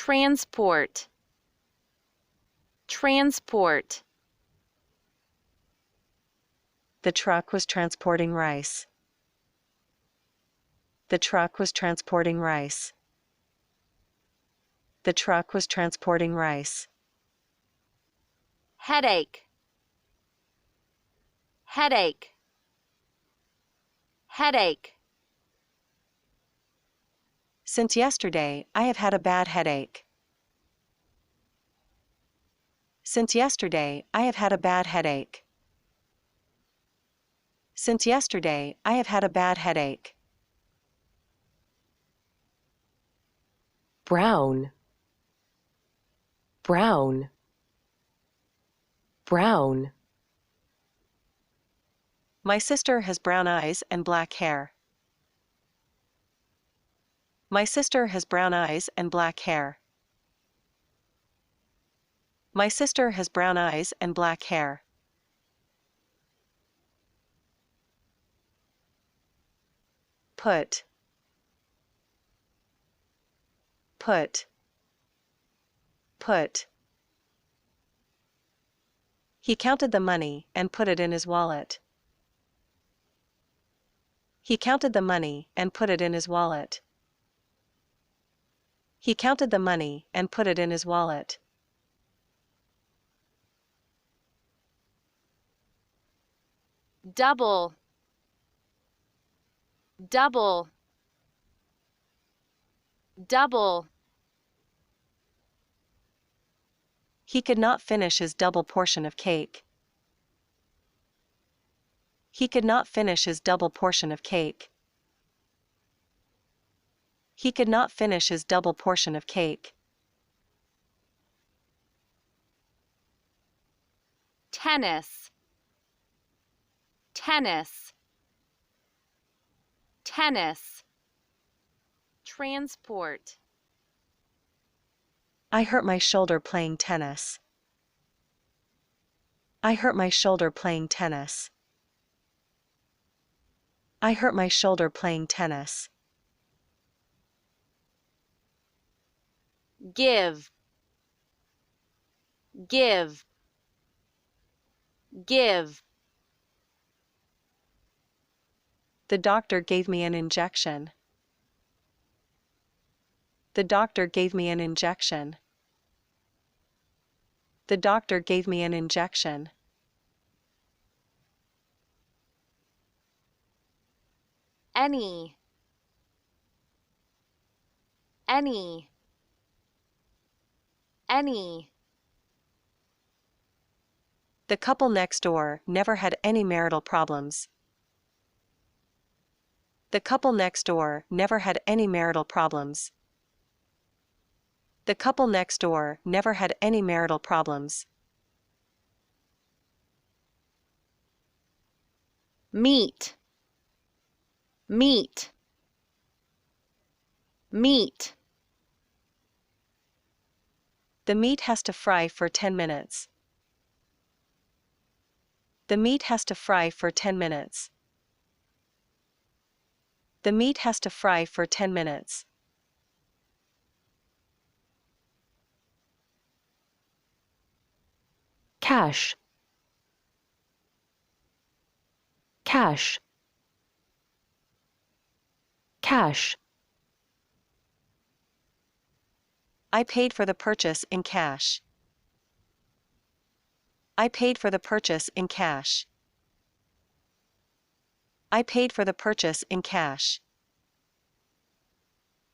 transport, transport. The truck was transporting rice. The truck was transporting rice. The truck was transporting rice. Headache, headache, headache. Since yesterday, I have had a bad headache. Since yesterday, I have had a bad headache. Since yesterday, I have had a bad headache. Brown, brown, brown. My sister has brown eyes and black hair. My sister has brown eyes and black hair. My sister has brown eyes and black hair. Put, put, put. He counted the money and put it in his wallet. He counted the money and put it in his wallet. He counted the money and put it in his wallet. Double, double, double. He could not finish his double portion of cake. He could not finish his double portion of cake. He could not finish his double portion of cake. Tennis, tennis, tennis. Transport. I hurt my shoulder playing tennis. I hurt my shoulder playing tennis. I hurt my shoulder playing tennis. Give, give, give. The doctor gave me an injection. The doctor gave me an injection. The doctor gave me an injection. Any, any, any. The couple next door never had any marital problems. The couple next door never had any marital problems. The couple next door never had any marital problems. Meat, meat, meat. The meat has to fry for 10 minutes. The meat has to fry for 10 minutes. The meat has to fry for 10 minutes. Cash, cash, cash. I paid for the purchase in cash. I paid for the purchase in cash. I paid for the purchase in cash.